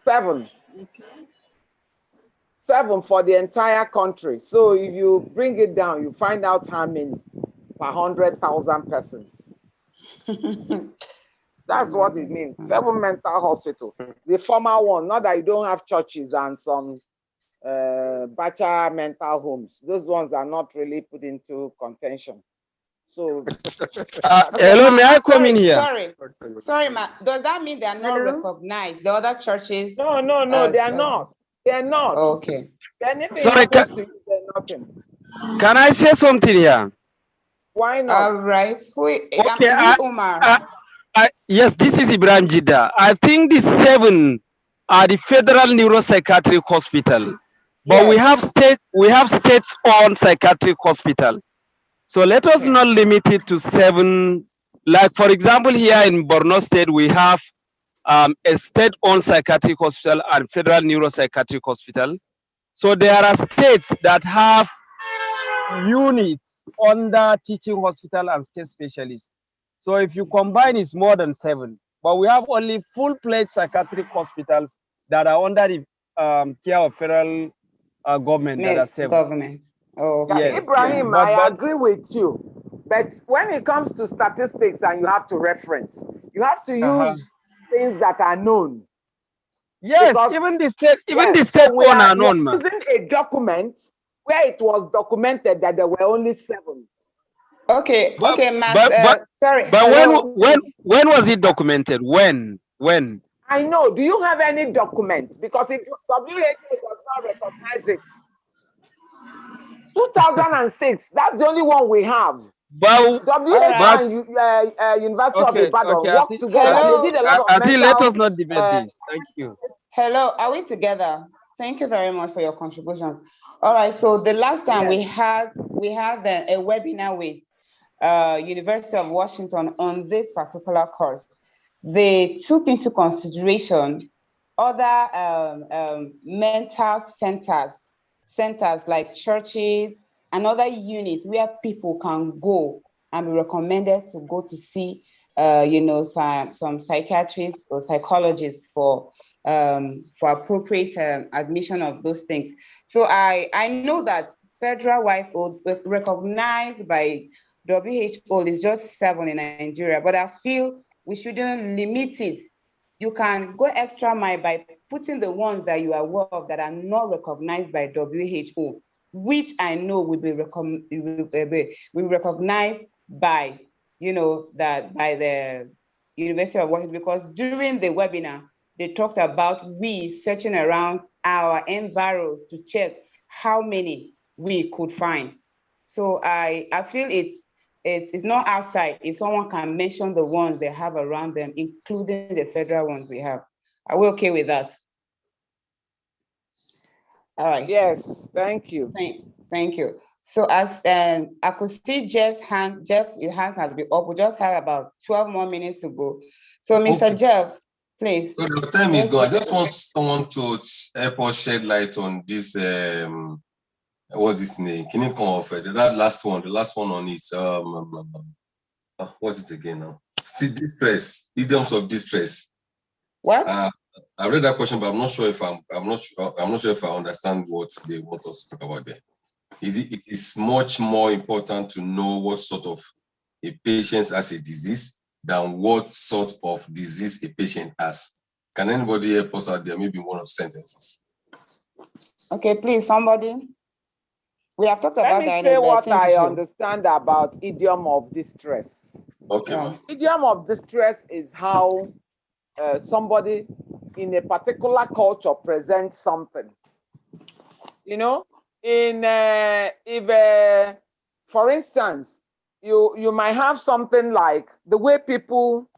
7. Okay. 7 for the entire country. So if you bring it down, you find out how many per 100,000 persons. That's what it means. 7 mental hospitals. The former one, not that you don't have churches and some bachelor mental homes. Those ones are not really put into contention. So, hello, may I come in here? Sorry, ma. Does that mean they are not recognized? The other churches? No, they are not. They are not. Okay. Anything Sorry, happens to you, they're nothing. Can I say something here? Why not? All right. Okay, is it Umar? Yes, this is Ibrahim Jida. I think the 7 are the Federal Neuropsychiatric Hospital, but Yes. we have states-owned psychiatric hospital. So let us not limit it to 7. Like for example, here in Borno State, we have a state-owned psychiatric hospital and Federal Neuropsychiatric Hospital. So there are states that have units under teaching hospital and state specialists. So if you combine, it's more than 7. But we have only full-fledged psychiatric hospitals that are under the care of federal government that are 7. Government. Oh, okay. Yes. Ibrahim, I agree with you. But when it comes to statistics and you have to reference, you have to use things that are known. Yes, because, even the state, so we one are are known, man. using a document where it was documented that there were only 7. Okay, sorry. But when was it documented? When? I know. Do you have any document? Because if WHO does not recognize it, 2006. That's the only one we have. But WHO and University of Ibadan work together. Hello. They did a lot of I think let us mental, not debate this. Thank you. Hello, are we together? Thank you very much for your contributions. All right, so the last time we had a webinar with University of Washington on this particular course. They took into consideration other mental centers like churches and other units where people can go and be recommended to go to see, some psychiatrists or psychologists for appropriate admission of those things. So I know that federal-wise recognized by WHO is just 7 in Nigeria, but I feel we shouldn't limit it. You can go extra mile by putting the ones that you are aware of that are not recognized by WHO, which I know will be recognized by, by the University of Washington, because during the webinar, they talked about we searching around our environs to check how many we could find. So I feel it's not outside. If someone can mention the ones they have around them, including the federal ones we have. Are we okay with that? All right. Yes, thank you. Thank you. So as I could see Jeff's hand has been up. We just have about 12 more minutes to go. So Mr. Jeff, please. So the time is gone. I just want someone to help us shed light on this. What's his name? Can you come off it? That last one, the last one on it. What's it again now? See, distress, idioms of distress. What? I read that question, but I'm not sure if I'm not sure if I understand what they want us to talk about there. It is much more important to know what sort of a patient has a disease than what sort of disease a patient has. Can anybody help us out there? Maybe one of sentences. Okay, please, somebody. We have talked about that. Let me say what I understand about idiom of distress. Okay. Idiom of distress is how somebody in a particular culture presents something. You know, if for instance, you might have something like the way people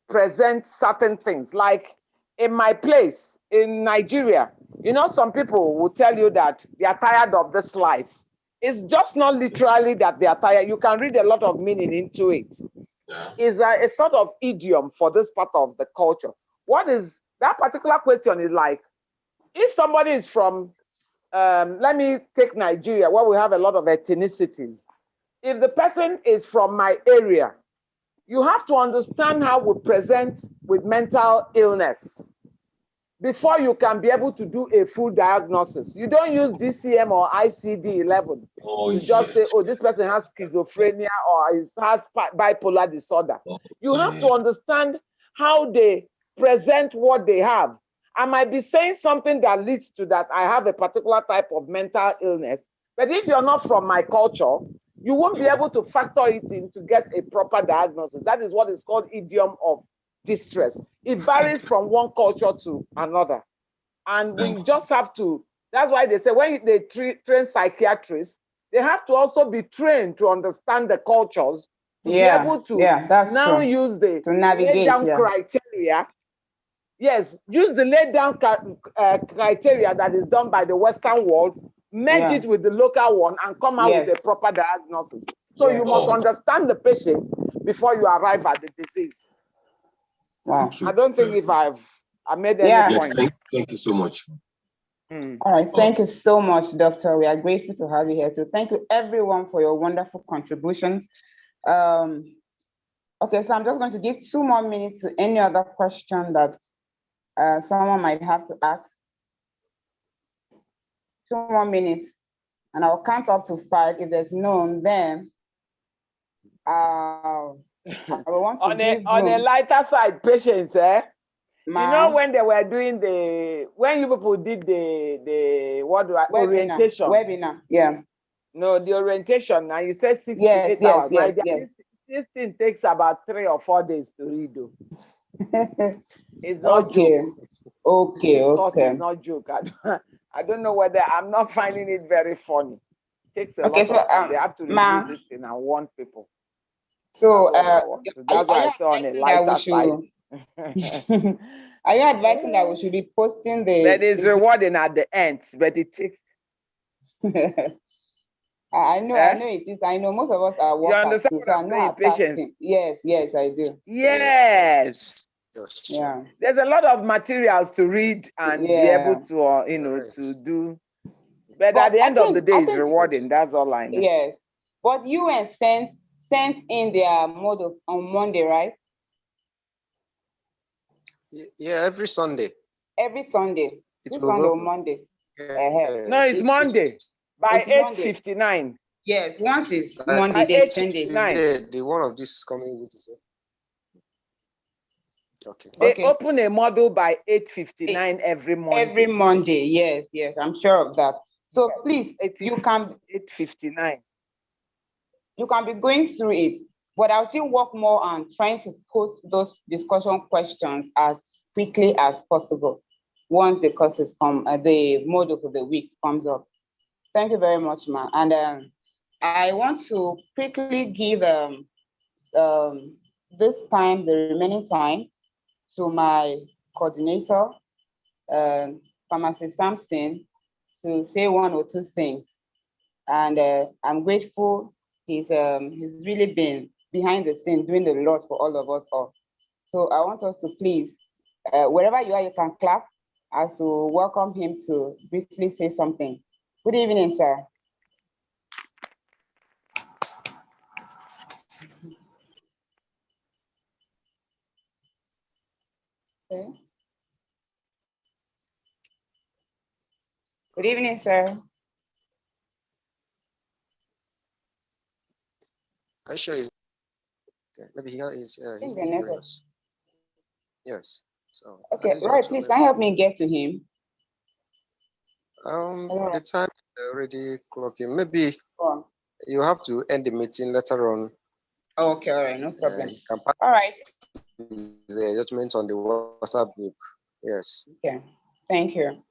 present certain things, like in my place in Nigeria, some people will tell you that they are tired of this life. It's just not literally that they are tired. You can read a lot of meaning into it. It's a sort of idiom for this part of the culture. What is that particular question is like, if somebody is from, let me take Nigeria, where we have a lot of ethnicities. If the person is from my area, you have to understand how we present with mental illness before you can be able to do a full diagnosis. You don't use DCM or ICD-11 to just say, oh, this person has schizophrenia or has bipolar disorder. You have to understand how they present what they have. I might be saying something that leads to that I have a particular type of mental illness, but if you're not from my culture, you won't be able to factor it in to get a proper diagnosis. That is what is called idiom of distress. It varies from one culture to another. And we just have to, that's why they say when they train psychiatrists, they have to also be trained to understand the cultures to be able to that's now true. use the To navigate, laid down criteria. Yes, use the laid down criteria that is done by the Western world, merge it with the local one, and come out with a proper diagnosis. So you must understand the patient before you arrive at the disease. Wow. I don't think if I made any point. Thank you so much. All right, thank you so much, Doctor. We are grateful to have you here too. Thank you everyone for your wonderful contributions. Okay, so I'm just going to give 2 more minutes to any other question that someone might have to ask. 2 more minutes, and I'll count up to 5. If there's none, then I will want to on a lighter side, patients, you know when they were doing when you people did the orientation. Webinar, yeah. No, the orientation, now you said 6 to 8 hours. Yes. This thing takes about 3 or 4 days to read. It's not joke. This course is not joke. I don't know whether I'm not finding it very funny. It takes a lot of time. They have to review this thing and warn people. So that's why I thought on a lighter side. Are you advising that we should be posting the? But it's rewarding at the end, but it takes. I know it is. I know most of us are workers. You understand too, so I know patience. Yes, I do. Yes. Yeah. There's a lot of materials to read and be able to, to do. But at the end of the day, it's rewarding. That's all I know. Yes. But UN sent in their model on Monday, right? Yeah, every Sunday. Every Sunday. This Sunday or Monday? No, it's Monday by 8:59. Yes, once it's Monday, they send it. Yeah, the one of this coming week. They open a model by 8:59 every Monday. Every Monday, yes, I'm sure of that. So please, you can 8:59. You can be going through it, but I'll still work more on trying to post those discussion questions as quickly as possible once the courses come, the model for the weeks comes up. Thank you very much, Ma. And I want to quickly give this time, the remaining time, to my coordinator, Pharmacist Sampson, to say 1 or 2 things. And I'm grateful. He's really been behind the scene doing a lot for all of us all. So I want us to please, wherever you are, you can clap as to welcome him to briefly say something. Good evening, sir. Okay. Good evening, sir. I'm sure he's okay. Maybe he is. Yes. So okay, right. Please, can you help me get to him? The time is already clocking. Maybe you have to end the meeting later on. Okay, all right, no problem. All right. The judgment on the WhatsApp group. Yes. Okay. Thank you.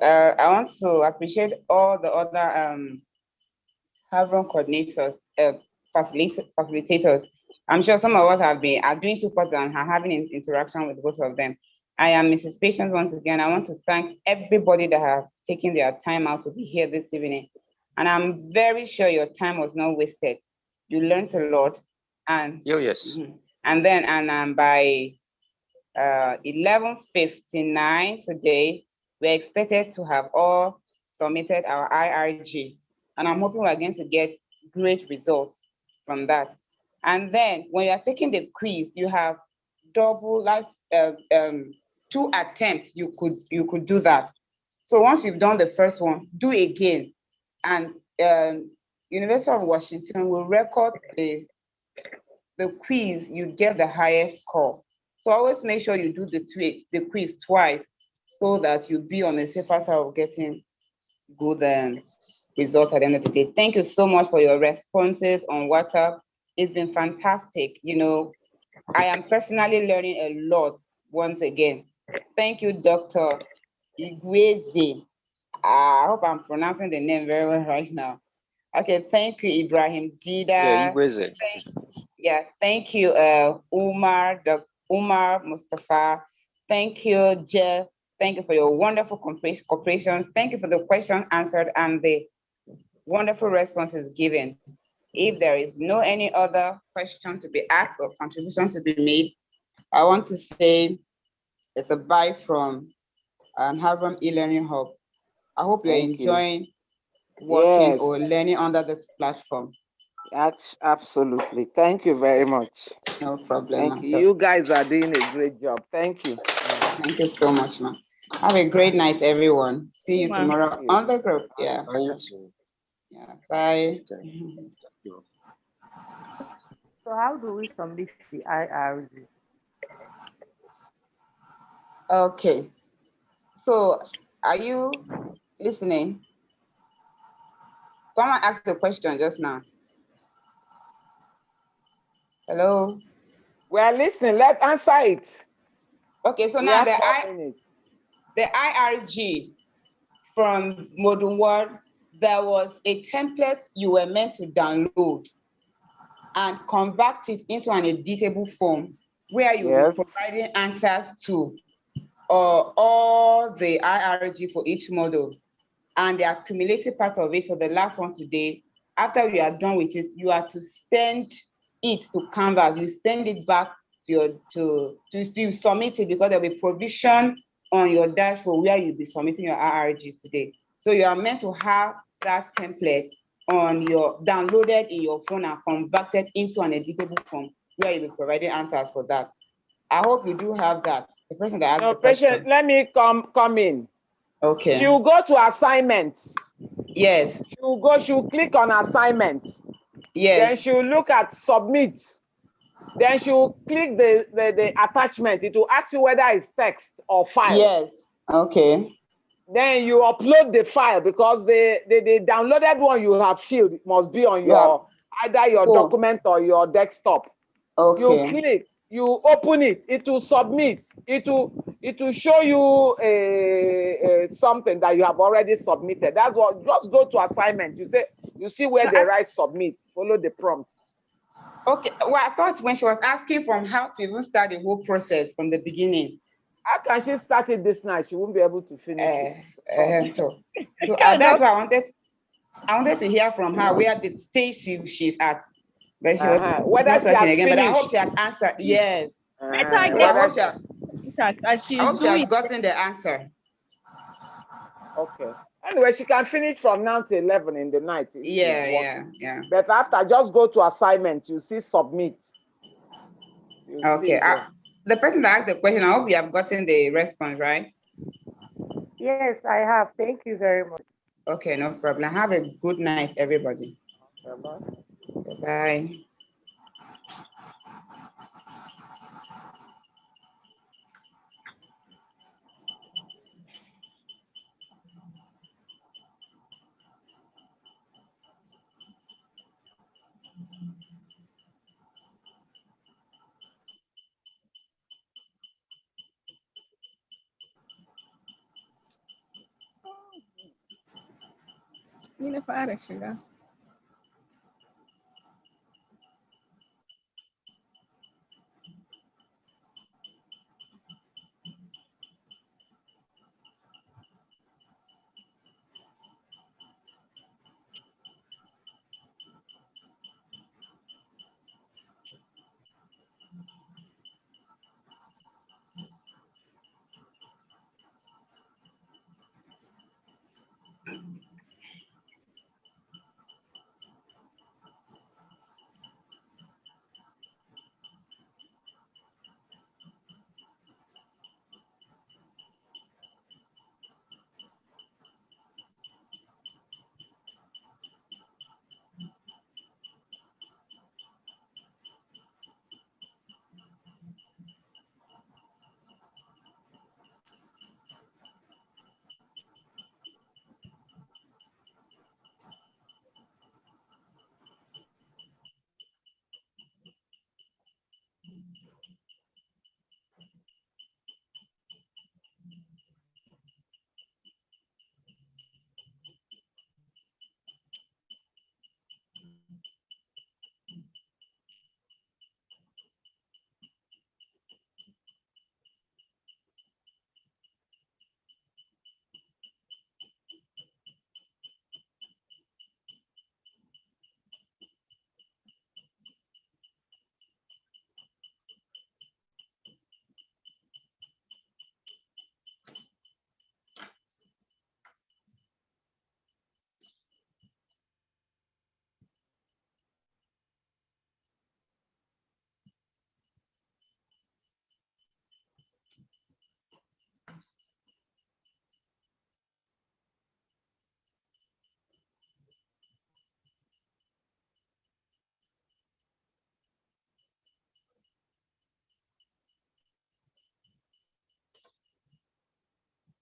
I want to appreciate all the other Havron coordinators, facilitators. I'm sure some of us are doing 2 courses and are having an interaction with both of them. I am Mrs. Patience once again. I want to thank everybody that have taken their time out to be here this evening. And I'm very sure your time was not wasted. You learned a lot. And yes. And then by 11:59 today, we're expected to have all submitted our IRG. And I'm hoping we're going to get great results from that. And then when you're taking the quiz, you have double, like 2 attempts, you could do that. So once you've done the first one, do again. And University of Washington will record the quiz, you get the highest score. So always make sure you do the quiz twice so that you'll be on the safer side of getting good result at the end of the day. Thank you so much for your responses on WhatsApp. It's been fantastic. You know, I am personally learning a lot once again. Thank you, Dr. Igweze. I hope I'm pronouncing the name very well right now. Okay, thank you, Ibrahim Jida. Yeah, Igweze. Thank you, Umar Mustafa. Thank you, Jeff. Thank you for your wonderful cooperations. Thank you for the question answered and the wonderful responses given. If there is no any other question to be asked or contribution to be made, I want to say it's a bye from Harvard e-learning hub. I hope you're enjoying working or learning under this platform. Absolutely. Thank you very much. No problem. Thank you. You guys are doing a great job. Thank you. Thank you so much, ma'am. Have a great night, everyone. See you tomorrow on the group. Yeah. And you too. Yeah. Bye. Thank you. So how do we submit the IRG? Okay. So are you listening? Someone asked a question just now. Hello? We are listening. Let's answer it. Okay, so now the IRG from Modern World, there was a template you were meant to download and convert it into an editable form where you will be providing answers to all the IRG for each model and the accumulated part of it for the last one today. After you are done with it, you are to send it to Canvas. You send it back to you submit it because there'll be provision on your dashboard where you'll be submitting your IRG today. So you are meant to have that template on your downloaded in your phone and converted into an editable form where you'll be providing answers for that. I hope you do have that. The person that asked the question. Let me come in. Okay. She'll go to assignments. Yes. She'll click on assignments. Yes. Then she'll look at submit. Then she'll click the attachment. It will ask you whether it's text or file. Yes. Okay. Then you upload the file because the downloaded one you have filled must be on your either your document or your desktop. Okay. You click, you open it, it will submit. It will show you something that you have already submitted. That's what. Just go to assignment. You see where they write submit. Follow the prompt. Okay. Well, I thought when she was asking from how to even start the whole process from the beginning. How can she start it this night? She won't be able to finish it. So that's why I wanted to hear from her where the stage she's at. But she was whether not she talking has again. finished. But I hope she has answered. Yes. I hope she has gotten the answer. Okay. Anyway, she can finish from now to 11 in the night. Yeah. But after, just go to assignment. You see submit. Okay. The person that asked the question, I hope you have gotten the response, right? Yes, I have. Thank you very much. Okay, no problem. Have a good night, everybody. Bye-bye. Bye. Ni na fara shiga.